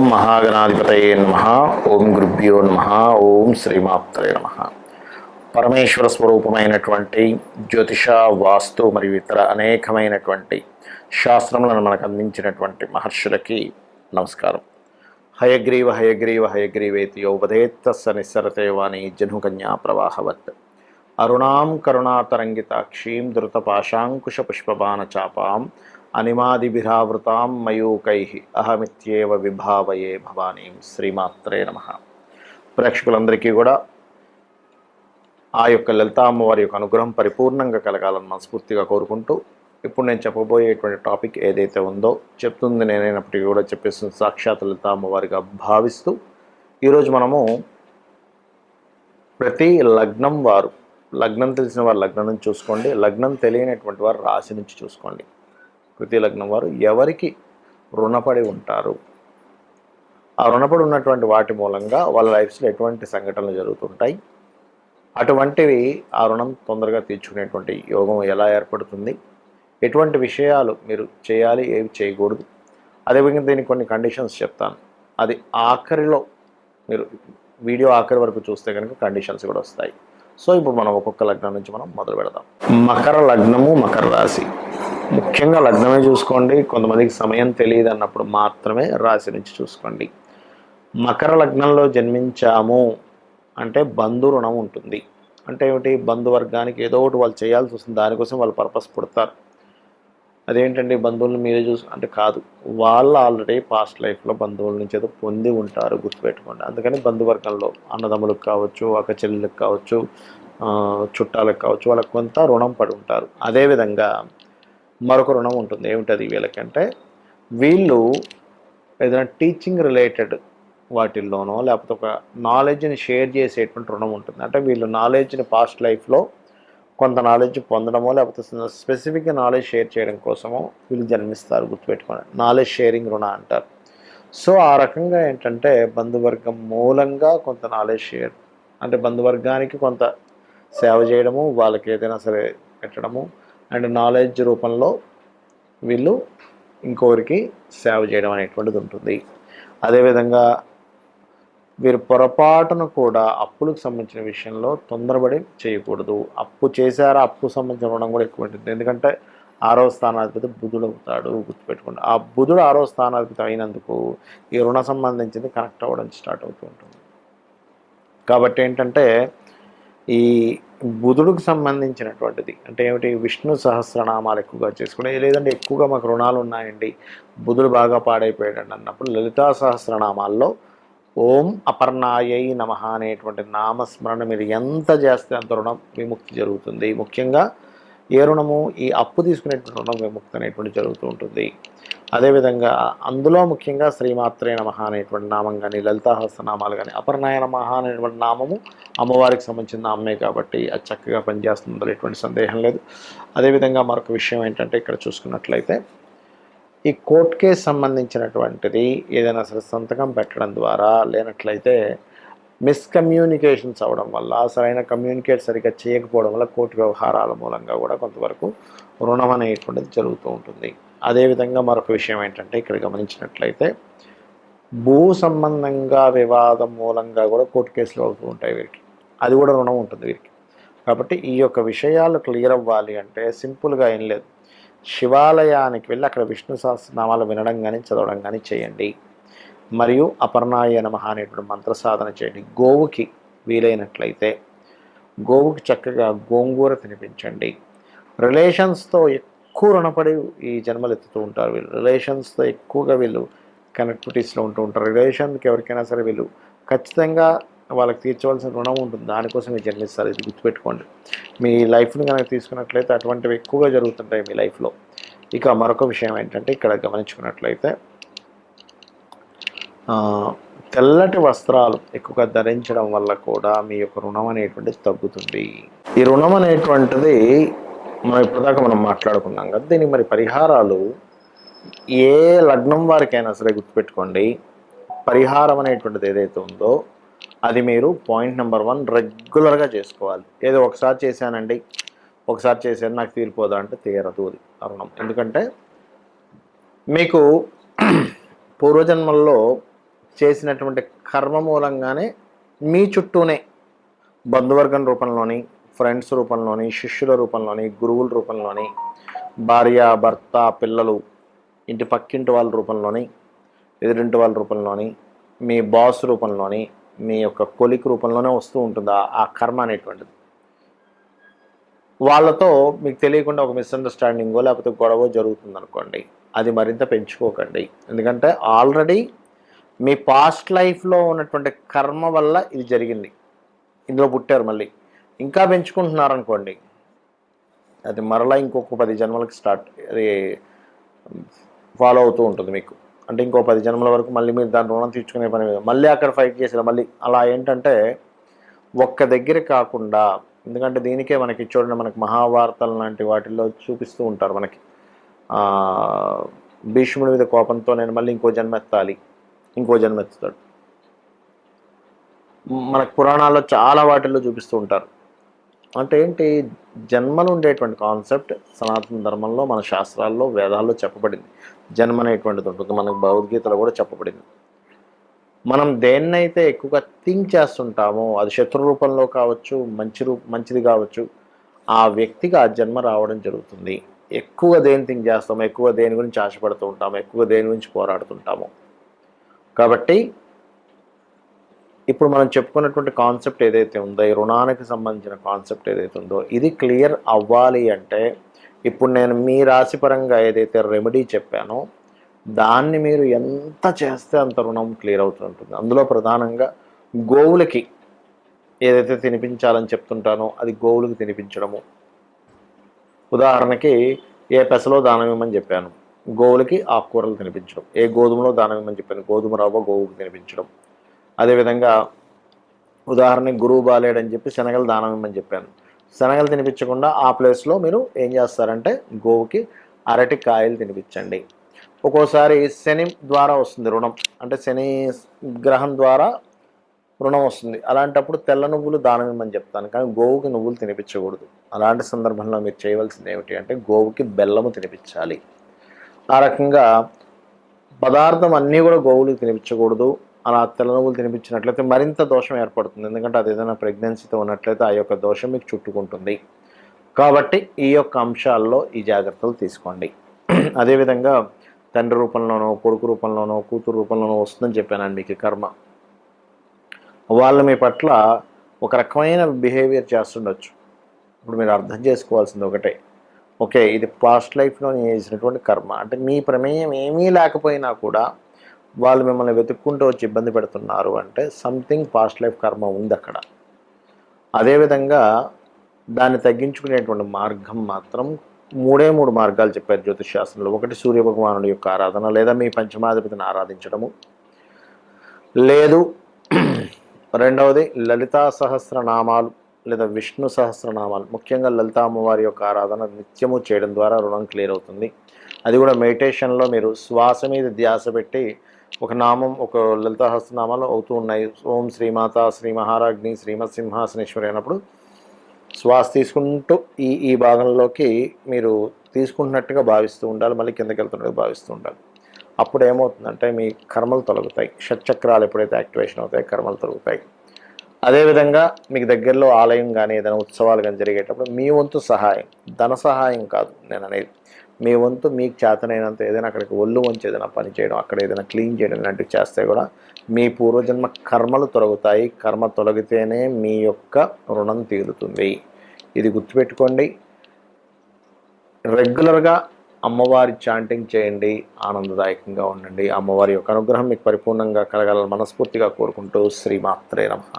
ఓం మహాగణాధిపతయే నమః. ఓం గురుభ్యో నమః. ఓం శ్రీమాత్రే నమః. పరమేశ్వర స్వరూపమైనటువంటి జ్యోతిష, వాస్తు మరియు ఇతర అనేకమైనటువంటి శాస్త్రములను మనకు అందించినటువంటి మహర్షులకి నమస్కారం. హయగ్రీవ హయగ్రీవ హయగ్రీవేతి యోపదేత్తస్స నిస్సరతే వాణి జహ్నుకన్యా ప్రవాహవత్. అరుణాం కరుణాతరంగితాక్షీం ధృతపాశాంకుశ పుష్పబాణ చాపాం అనిమాదిభిరావృతాం మయూకైః అహమిత్యేవ విభావయే భవానీం. శ్రీమాత్రే నమః. ప్రేక్షకులందరికీ కూడా ఆ యొక్క లలితా అమ్మవారి యొక్క అనుగ్రహం పరిపూర్ణంగా కలగాలని మనస్ఫూర్తిగా కోరుకుంటూ, ఇప్పుడు నేను చెప్పబోయేటువంటి టాపిక్ ఏదైతే ఉందో, చెప్తుంది నేనైనప్పటికీ కూడా చెప్పేస్తుంది సాక్షాత్ లలితా అమ్మవారిగా భావిస్తూ, ఈరోజు మనము ప్రతి లగ్నం వారు, లగ్నం తెలిసిన వారు లగ్నం నుంచి చూసుకోండి, లగ్నం తెలియనటువంటి వారు రాశి నుంచి చూసుకోండి. ప్రతి లగ్నం వారు ఎవరికి రుణపడి ఉంటారు, ఆ రుణపడి ఉన్నటువంటి వాటి మూలంగా వాళ్ళ లైఫ్స్లో ఎటువంటి సంఘటనలు జరుగుతుంటాయి, అటువంటివి ఆ రుణం తొందరగా తీర్చుకునేటువంటి యోగం ఎలా ఏర్పడుతుంది, ఎటువంటి విషయాలు మీరు చేయాలి, ఏవి చేయకూడదు, అదేవిధంగా దీనికి కొన్ని కండిషన్స్ చెప్తాను. అది ఆఖరిలో మీరు వీడియో ఆఖరి వరకు చూస్తే కనుక కండిషన్స్ కూడా వస్తాయి. సో ఇప్పుడు మనం ఒక్కొక్క లగ్నం నుంచి మనం మొదలు పెడదాం. మకర లగ్నము, మకర రాశి. ముఖ్యంగా లగ్నమే చూసుకోండి, కొంతమందికి సమయం తెలియదు అన్నప్పుడు మాత్రమే రాశి నుంచి చూసుకోండి. మకర లగ్నంలో జన్మించాము అంటే బంధు రుణం ఉంటుంది. అంటే ఏమిటి? బంధువర్గానికి ఏదో ఒకటి వాళ్ళు చేయాల్సి వస్తుంది, దానికోసం వాళ్ళు పర్పస్ పుడతారు. అదేంటండి బంధువులను మీరే అంటే కాదు, వాళ్ళు ఆల్రెడీ పాస్ట్ లైఫ్లో బంధువుల నుంచి ఏదో పొంది ఉంటారు, గుర్తుపెట్టుకోండి. అందుకని బంధువర్గంలో అన్నదమ్ములకు కావచ్చు, అక్క చెల్లెలకు కావచ్చు, చుట్టాలకు కావచ్చు, వాళ్ళకి కొంత రుణం పడి ఉంటారు. అదేవిధంగా మరొక రుణం ఉంటుంది. ఏమిటది వీళ్ళకంటే, వీళ్ళు ఏదైనా టీచింగ్ రిలేటెడ్ వాటిల్లోనో లేకపోతే ఒక నాలెడ్జ్ని షేర్ చేసేటువంటి రుణం ఉంటుంది. అంటే వీళ్ళు నాలెడ్జ్ని పాస్ట్ లైఫ్లో కొంత నాలెడ్జ్ పొందడమో లేకపోతే స్పెసిఫిక్గా నాలెడ్జ్ షేర్ చేయడం కోసమో వీళ్ళు జన్మిస్తారు, గుర్తుపెట్టుకోండి. నాలెడ్జ్ షేరింగ్ రుణ అంటారు. సో ఆ రకంగా ఏంటంటే బంధువర్గం మూలంగా కొంత నాలెడ్జ్ షేర్, అంటే బంధువర్గానికి కొంత సేవ చేయడము, వాళ్ళకి ఏదైనా సరే పెట్టడము, అండ్ నాలెడ్జ్ రూపంలో వీళ్ళు ఇంకొకరికి సేవ చేయడం అనేటువంటిది ఉంటుంది. అదేవిధంగా వీరు పొరపాటును కూడా అప్పులకు సంబంధించిన విషయంలో తొందరపడి చేయకూడదు. అప్పు చేశారా, అప్పు సంబంధించిన రుణం కూడా ఎక్కువ ఉంటుంది. ఎందుకంటే 6వ స్థానాధిపతి బుధుడు అవుతాడు, గుర్తుపెట్టుకోండి. ఆ బుధుడు 6వ స్థానాధిపతి అయినందుకు ఈ రుణ సంబంధించింది కనెక్ట్ అవ్వడం స్టార్ట్ అవుతూ ఉంటుంది. కాబట్టి ఏంటంటే ఈ బుధుడికి సంబంధించినటువంటిది అంటే ఏమిటి? విష్ణు సహస్రనామాలు ఎక్కువగా చేసుకునే, లేదంటే ఎక్కువగా మాకు రుణాలు ఉన్నాయండి, బుధుడు బాగా పాడైపోయాడండి అన్నప్పుడు లలితా సహస్రనామాల్లో ఓం అపర్ణాయై నమః అనేటువంటి నామస్మరణ మీరు ఎంత చేస్తే అంత రుణం విముక్తి జరుగుతుంది. ముఖ్యంగా ఏ రుణము? ఈ అప్పు తీసుకునేటువంటి రుణం విముక్తి అనేటువంటి జరుగుతూ ఉంటుంది. అదేవిధంగా అందులో ముఖ్యంగా శ్రీమాత్రే నమః అనేటువంటి నామం కానీ, లలితా సహస్రనామాలు కానీ, అపర్ణాయ నమః అనేటువంటి నామము అమ్మవారికి సంబంధించిన నామే కాబట్టి అది చక్కగా పనిచేస్తుందో ఎటువంటి సందేహం లేదు. అదేవిధంగా మరొక విషయం ఏంటంటే, ఇక్కడ చూసుకున్నట్లయితే ఈ కోర్ట్ కేసు సంబంధించినటువంటిది ఏదైనా సరే సంతకం పెట్టడం ద్వారా, లేనట్లయితే మిస్కమ్యూనికేషన్స్ అవ్వడం వల్ల, సరైన కమ్యూనికేట్ సరిగ్గా చేయకపోవడం వల్ల కోర్టు వ్యవహారాల మూలంగా కూడా కొంతవరకు రుణం అనేటువంటిది జరుగుతూ ఉంటుంది. అదేవిధంగా మరొక విషయం ఏంటంటే, ఇక్కడ గమనించినట్లయితే భూ సంబంధంగా వివాదం మూలంగా కూడా కోర్టు కేసులు అవుతూ ఉంటాయి వీరికి, అది కూడా రుణం ఉంటుంది వీరికి. కాబట్టి ఈ యొక్క విషయాలు క్లియర్ అవ్వాలి అంటే సింపుల్గా ఏం లేదు, శివాలయానికి వెళ్ళి అక్కడ విష్ణు సహస్రనామాలు వినడం కానీ చదవడం కానీ చేయండి. మరియు అపర్ణాయ నమః అనేటువంటి మంత్ర సాధన చేయండి. గోవుకి వీలైనట్లయితే గోవుకి చక్కగా గోంగూర తినిపించండి. రిలేషన్స్తో ఎక్కువ రుణపడి ఈ జన్మలు ఎత్తుతూ ఉంటారు వీళ్ళు. రిలేషన్స్తో ఎక్కువగా వీళ్ళు కనెక్టివిటీస్లో ఉంటూ ఉంటారు. రిలేషన్కి ఎవరికైనా సరే వీళ్ళు ఖచ్చితంగా వాళ్ళకి తీర్చవలసిన రుణం ఉంటుంది, దానికోసం మీరు జన్మిస్తారు. ఇది గుర్తుపెట్టుకోండి. మీ లైఫ్ని కనుక తీసుకున్నట్లయితే అటువంటివి ఎక్కువగా జరుగుతుంటాయి మీ లైఫ్లో. ఇక మరొక విషయం ఏంటంటే, ఇక్కడ గమనించుకున్నట్లయితే తెల్లటి వస్త్రాలు ఎక్కువగా ధరించడం వల్ల కూడా మీ యొక్క రుణం అనేటువంటిది తగ్గుతుంది. ఈ రుణం అనేటువంటిది మనం ఇప్పటిదాకా మనం మాట్లాడుకున్నాం కదా, దీనికి మరి పరిహారాలు ఏ లగ్నం వారికైనా సరే గుర్తుపెట్టుకోండి. పరిహారం అనేటువంటిది ఏదైతే ఉందో అది మీరు పాయింట్ నెంబర్ 1 రెగ్యులర్గా చేసుకోవాలి. ఏదో ఒకసారి చేశానండి, ఒకసారి చేశాను నాకు తీరిపోదా అంటే తీరదు అది రుణం. ఎందుకంటే మీకు పూర్వజన్మల్లో చేసినటువంటి కర్మ మూలంగానే మీ చుట్టూనే బంధువర్గం రూపంలోని, ఫ్రెండ్స్ రూపంలోని, శిష్యుల రూపంలోని, గురువుల రూపంలోని, భార్య, భర్త, పిల్లలు, ఇంటి పక్కింటి వాళ్ళ రూపంలోని, ఎదురింటి వాళ్ళ రూపంలోని, మీ బాస్ రూపంలోని, మీ యొక్క కొలిక్ రూపంలోనే వస్తూ ఉంటుంది ఆ కర్మ అనేటువంటిది. వాళ్ళతో మీకు తెలియకుండా ఒక మిస్అండర్స్టాండింగో లేకపోతే గొడవ జరుగుతుందనుకోండి, అది మరింత పెంచుకోకండి. ఎందుకంటే ఆల్రెడీ మీ పాస్ట్ లైఫ్లో ఉన్నటువంటి కర్మ వల్ల ఇది జరిగింది, ఇందులో పుట్టారు. మళ్ళీ ఇంకా పెంచుకుంటున్నారనుకోండి, అది మరలా ఇంకొక 10 జన్మలకి అది ఫాలో అవుతూ ఉంటుంది మీకు. అంటే ఇంకో 10 జన్మల వరకు మళ్ళీ మీరు దాని రుణం తీర్చుకునే పని మీద మళ్ళీ అక్కడ ఫైట్ చేసేలా మళ్ళీ అలా ఏంటంటే ఒక్క దగ్గర కాకుండా, ఎందుకంటే దీనికే మనకి చూడండి, మనకి మహాభారతాలు లాంటి వాటిల్లో చూపిస్తూ ఉంటారు మనకి. భీష్ముడి మీద కోపంతో నేను మళ్ళీ ఇంకో జన్మ ఎత్తాలి, ఇంకో జన్మ ఎత్తుతాడు. మనకు పురాణాల్లో చాలా వాటిల్లో చూపిస్తూ ఉంటారు. అంటే ఏంటి, జన్మలు ఉండేటువంటి కాన్సెప్ట్ సనాతన ధర్మంలో, మన శాస్త్రాల్లో, వేదాల్లో చెప్పబడింది. జన్మ అనేటువంటిది ఉంటుంది, మనకు భగవద్గీతలో కూడా చెప్పబడింది. మనం దేన్నైతే ఎక్కువగా థింక్ చేస్తుంటామో, అది శత్రు రూపంలో కావచ్చు, మంచిది కావచ్చు, ఆ వ్యక్తికి ఆ జన్మ రావడం జరుగుతుంది. ఎక్కువ దేని థింక్ చేస్తాము, ఎక్కువ దేని గురించి ఆశపడుతూ ఉంటాము, ఎక్కువ దేని గురించి పోరాడుతుంటాము. కాబట్టి ఇప్పుడు మనం చెప్పుకున్నటువంటి కాన్సెప్ట్ ఏదైతే ఉందో, ఈ రుణానికి సంబంధించిన కాన్సెప్ట్ ఏదైతే ఉందో, ఇది క్లియర్ అవ్వాలి అంటే ఇప్పుడు నేను మీ రాశిపరంగా ఏదైతే రెమెడీ చెప్పానో దాన్ని మీరు ఎంత చేస్తే అంత రుణం క్లియర్ అవుతుంటుంది. అందులో ప్రధానంగా గోవులకి ఏదైతే తినిపించాలని చెప్తుంటానో అది గోవులకు తినిపించడము. ఉదాహరణకి ఏ పెసలో దానం ఇవ్వమని చెప్పాను, గోవులకి ఆకుకూరలు తినిపించడం. ఏ గోధుమలో దానం ఇవ్వమని చెప్పాను, గోధుమ రవ్వ గోవుకు తినిపించడం. అదేవిధంగా ఉదాహరణకి గురువు బాలేడని చెప్పి శనగలు దానం ఇవ్వమని చెప్పాను, శనగలు తినిపించకుండా ఆ ప్లేస్లో మీరు ఏం చేస్తారంటే గోవుకి అరటి కాయలు తినిపించండి. ఒక్కోసారి శని ద్వారా వస్తుంది రుణం, అంటే శని గ్రహం ద్వారా రుణం వస్తుంది. అలాంటప్పుడు తెల్ల నువ్వులు దానం ఇవ్వమని చెప్తాను, కానీ గోవుకి నువ్వులు తినిపించకూడదు. అలాంటి సందర్భంలో మీరు చేయవలసింది ఏమిటి అంటే గోవుకి బెల్లము తినిపించాలి. ఆ రకంగా పదార్థం అన్నీ కూడా గోవులకు తినిపించకూడదు. అలా తెల్ల నువ్వులు తినిపించినట్లయితే మరింత దోషం ఏర్పడుతుంది. ఎందుకంటే అది ఏదైనా ప్రెగ్నెన్సీతో ఉన్నట్లయితే ఆ యొక్క దోషం మీకు చుట్టుకుంటుంది. కాబట్టి ఈ యొక్క అంశాల్లో ఈ జాగ్రత్తలు తీసుకోండి. అదేవిధంగా తండ్రి రూపంలోనో, కొడుకు రూపంలోనో, కూతురు రూపంలోనో వస్తుందని చెప్పానండి మీకు కర్మ. వాళ్ళు మీ పట్ల ఒక రకమైన బిహేవియర్ చేస్తుండొచ్చు. ఇప్పుడు మీరు అర్థం చేసుకోవాల్సింది ఒకటే, ఓకే ఇది పాస్ట్ లైఫ్లో నేను చేసినటువంటి కర్మ, అంటే మీ ప్రమేయం ఏమీ లేకపోయినా కూడా వాళ్ళు మిమ్మల్ని వెతుక్కుంటూ వచ్చి ఇబ్బంది పెడుతున్నారు అంటే సంథింగ్ పాస్ట్ లైఫ్ కర్మ ఉంది అక్కడ. అదేవిధంగా దాన్ని తగ్గించుకునేటువంటి మార్గం మాత్రం 3 మార్గాలు చెప్పారు జ్యోతిష్ శాస్త్రంలో. ఒకటి సూర్యభగవానుడి యొక్క ఆరాధన, లేదా మీ పంచమాధిపతిని ఆరాధించడము, లేదు రెండవది లలితా సహస్రనామాలు లేదా విష్ణు సహస్రనామాలు, ముఖ్యంగా లలితా అమ్మవారి యొక్క ఆరాధన నిత్యము చేయడం ద్వారా రుణం క్లియర్ అవుతుంది. అది కూడా మెడిటేషన్లో మీరు శ్వాస మీద ధ్యాస పెట్టి ఒక నామం, ఒక లలితా సహస్రనామాలు అవుతూ ఉన్నాయి. ఓం శ్రీమాత శ్రీ మహారాజ్ని శ్రీమత్ సింహాసనేశ్వరి అయినప్పుడు శ్వాస తీసుకుంటూ ఈ భాగంలోకి మీరు తీసుకుంటున్నట్టుగా భావిస్తూ ఉండాలి, మళ్ళీ కిందకి వెళ్తున్నట్టుగా భావిస్తూ ఉండాలి. అప్పుడు ఏమవుతుందంటే మీ కర్మలు తొలగుతాయి. షట్చక్రాలు ఎప్పుడైతే యాక్టివేషన్ అవుతాయి కర్మలు తొలగుతాయి. అదేవిధంగా మీకు దగ్గరలో ఆలయం కానీ ఏదైనా ఉత్సవాలు కానీ జరిగేటప్పుడు మీ వంతు సహాయం, ధన సహాయం కాదు నేను అనేది, మీ వంతు మీకు చేతనైనంత ఏదైనా అక్కడికి ఒళ్ళు వంచి ఏదైనా పని చేయడం, అక్కడ ఏదైనా క్లీన్ చేయడం ఇలాంటివి చేస్తే కూడా మీ పూర్వజన్మ కర్మలు తొలగుతాయి. కర్మ తొలగితేనే మీ యొక్క రుణం తీరుతుంది. ఇది గుర్తుపెట్టుకోండి. రెగ్యులర్గా అమ్మవారి చాంటింగ్ చేయండి, ఆనందదాయకంగా ఉండండి. అమ్మవారి యొక్క అనుగ్రహం మీకు పరిపూర్ణంగా కలగాలని మనస్ఫూర్తిగా కోరుకుంటూ శ్రీమాత్రే నమః.